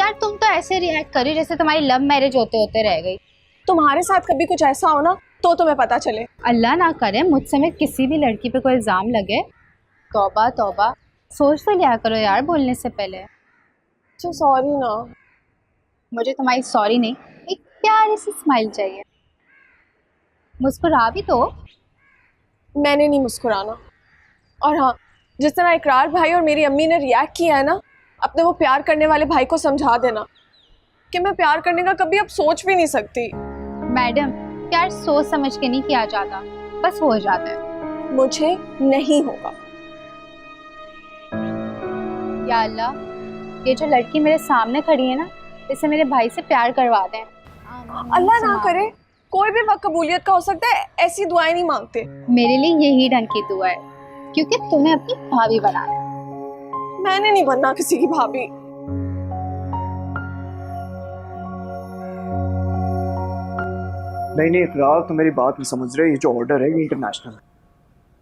यार तुम तो ऐसे रिएक्ट करी जैसे तुम्हारी लव मैरिज होते होते रह गई। तुम्हारे साथ कभी कुछ ऐसा हो ना तो तुम्हें पता चले। अल्लाह ना करे मुझ समेत किसी भी लड़की पे कोई इल्जाम लगे। तौबा तौबा, सोच तो लिया करो यार बोलने से पहले। अच्छा सॉरी ना। मुझे तुम्हारी सॉरी नहीं, एक प्यारी सी स्माइल चाहिए। मुस्कुरा भी तो। मैंने नहीं मुस्कुराना। और हाँ, जिस तरह इकरार भाई और मेरी अम्मी ने रिएक्ट किया है ना, अपने वो प्यार करने वाले भाई को समझा देना कि मैं प्यार करने का कभी अब सोच भी नहीं सकती। मैडम, प्यार सोच समझ के नहीं किया जाता, बस हो जाता है। मुझे नहीं होगा। या अल्लाह, ये जो लड़की मेरे सामने खड़ी है ना, इसे मेरे भाई से प्यार करवा दें। अल्लाह ना करे। कोई भी वक्त कबूलियत का हो सकता है, ऐसी दुआएं नहीं मांगते। मेरे लिए यही ढंग की दुआ है, क्योंकि तुम्हें अपनी भाभी बनाना है। मैंने नहीं बनना किसी की भाभी। नहीं इकरार तो मेरी बात नहीं समझ रहे। ये जो ऑर्डर है ये इंटरनेशनल है,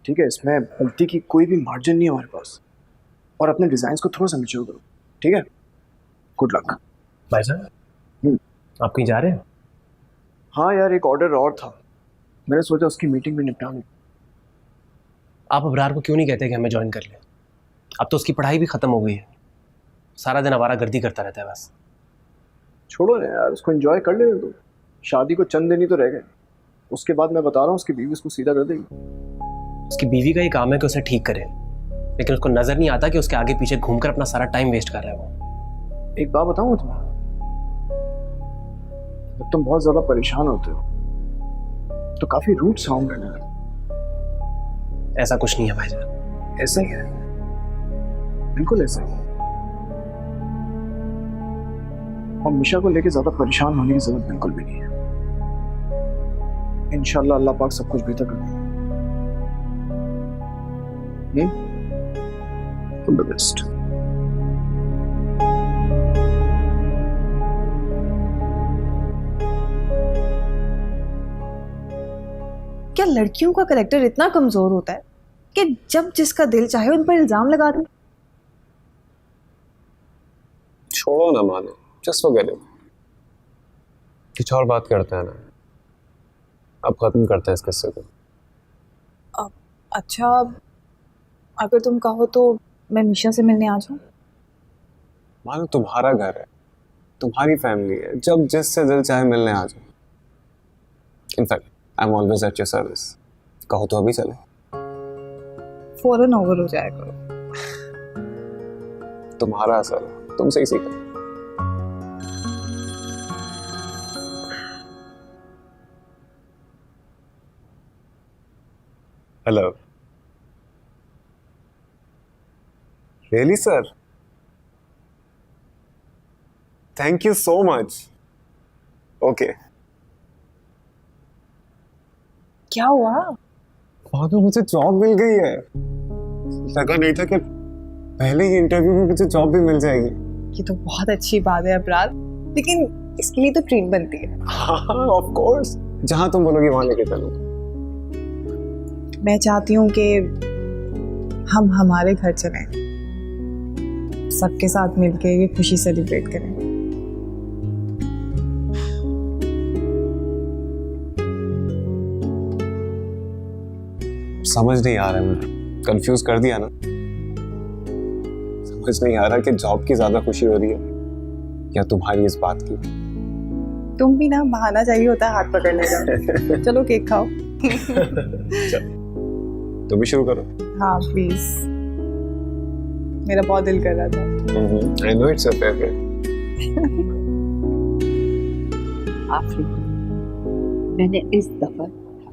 ठीक है? इसमें गलती की कोई भी मार्जिन नहीं है हमारे पास। और अपने डिजाइन को थोड़ा सा मैच्योर करो, ठीक है? Good luck. भाई साहब, आप कहीं जा रहे हैं? हाँ यार, एक ऑर्डर और था, मैंने सोचा उसकी मीटिंग में निपटा लूं। आप अबरार को क्यों नहीं कहते कि हमें ज्वाइन कर ले? अब तो उसकी पढ़ाई भी खत्म हो गई है, सारा दिन आवारागर्दी करता रहता है बस। छोड़ो ना यार, उसको एंजॉय कर ले दो। शादी को चंद दिन ही तो रह गए, उसके बाद मैं बता रहा हूँ उसकी बीवी उसको सीधा कर देगी। उसकी बीवी का ही काम है कि उसे ठीक करे, लेकिन उसको नजर नहीं आता कि उसके आगे पीछे घूमकर अपना सारा टाइम वेस्ट कर रहा है वो। एक बात बताऊँ तुम्हें, जब तुम बहुत ज्यादा परेशान होते हो तो काफी रूड साउंड करने लगते। ऐसा कुछ नहीं है भाईजान। ऐसा ही है, बिल्कुल ऐसा ही है। और मिशा को लेके ज्यादा परेशान होने की जरूरत बिल्कुल भी नहीं है। इंशाल्लाह अल्लाह पाक सब कुछ बेहतर कर देगा। All the best. क्या लड़कियों का कैरेक्टर इतना कमजोर होता है कि जब जिसका दिल चाहे उन पर इल्जाम लगा दें? छोड़ो ना मानो, जस्ट फॉरगेट इट। कुछ और बात करते हैं ना, अब खत्म करते हैं इस किस्से को। अच्छा, अगर तुम कहो तो मैं मिशा से मिलने आ जाऊं? मानो तुम्हारा घर है, तुम्हारी फैमिली है, जब जिससे दिल चाहे मिलने आ जाओ। In fact I am always at your service. कहो तो अभी चले। फौरन ओवर हो जाएगा। तुम्हारा असर है, तुमसे ही सीखा। Hello. Really sir? Thank you so much. Okay. क्या हुआ? तो मुझे जॉब मिल गई है। लगा नहीं था कि पहले ही इंटरव्यू में मुझे जॉब भी मिल जाएगी। ये तो बहुत अच्छी बात है अपराध, लेकिन इसके लिए तो ट्रेन बनती है। हाँ ऑफ कोर्स, जहां तुम बोलोगे वहां लेके चलूंगा। मैं चाहती हूँ कि हम हमारे घर चलें, सबके साथ मिलके ये खुशी सेलिब्रेट करें। समझ नहीं आ रहा है, मुझे कंफ्यूज कर दिया ना। समझ नहीं आ रहा कि जॉब की ज्यादा खुशी हो रही है या तुम्हारी इस बात की। तुम भी ना बहाना चाहिए होता है हाथ पकड़ने का। चलो केक खाओ। तुम भी शुरू करो। हाँ प्लीज, मेरा बहुत दिल कर रहा था। I know it's your favorite. Afreen, मैंने इस दफा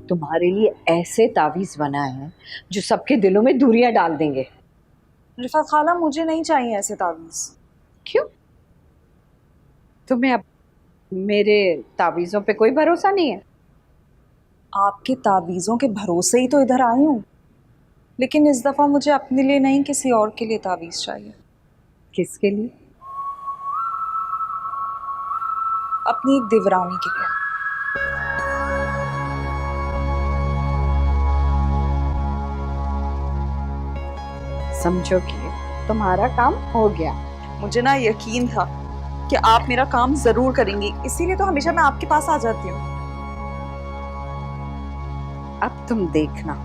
तुम्हारे लिए ऐसे तावीज बनाए हैं जो सबके दिलों में दूरियां डाल देंगे। रिफा खाला, मुझे नहीं चाहिए ऐसे तावीज। क्यों? तुम्हें अब मेरे तावीजों पे कोई भरोसा नहीं है? आपके तावीज़ों के भरोसे ही तो इधर आई हूँ, लेकिन इस दफ़ा मुझे अपने लिए नहीं किसी और के लिए तावीज़ चाहिए। किसके लिए? अपनी एक देवरानी के लिए। समझो कि तुम्हारा काम हो गया। मुझे ना यकीन था कि आप मेरा काम जरूर करेंगी, इसीलिए तो हमेशा मैं आपके पास आ जाती हूँ। अब तुम देखना,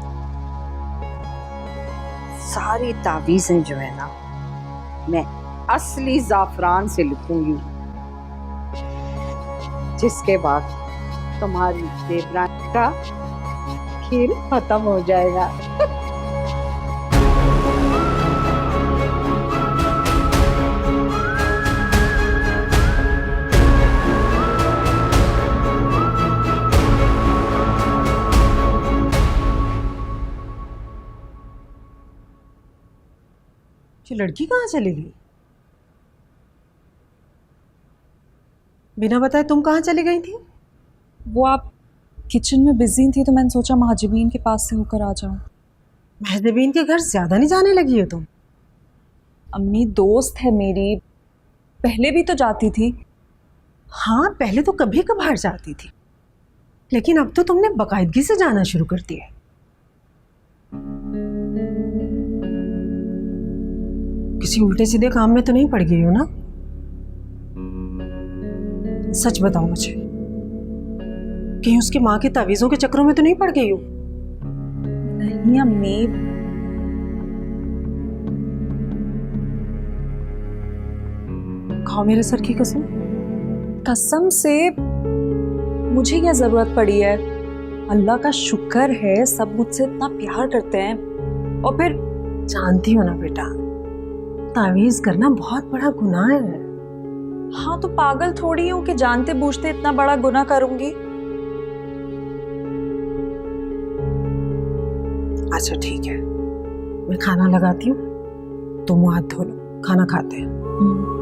सारी तावीजें जो है ना मैं असली जाफरान से लिखूंगी, जिसके बाद तुम्हारी देवरानी का खेल खत्म हो जाएगा। ये लड़की कहाँ चली गई? बिना बताए तुम कहाँ चली गई थी? वो आप किचन में बिजी थी तो मैंने सोचा महाजबीन के पास से होकर आ जाऊं। महजबीन के घर ज्यादा नहीं जाने लगी हो तुम? अम्मी दोस्त है मेरी, पहले भी तो जाती थी। हाँ, पहले तो कभी कभार जाती थी, लेकिन अब तो तुमने बाकायदगी से जाना शुरू कर दिया। किसी उल्टे सीधे काम में तो नहीं पड़ गई हो ना? सच बताओ मुझे, कहीं उसकी माँ की तावीजों के चक्रों में तो नहीं पड़ गई हो? नहीं अम्मी, खाओ मेरे सर की कसम। कसम से मुझे क्या जरूरत पड़ी है? अल्लाह का शुक्र है सब मुझसे इतना प्यार करते हैं। और फिर जानती हो ना बेटा, तावीज करना बहुत बड़ा गुनाह है। हाँ तो पागल थोड़ी हूँ कि जानते बूझते इतना बड़ा गुनाह करूंगी। अच्छा ठीक है, मैं खाना लगाती हूँ, तुम मुंह हाथ धो लो, खाना खाते हैं।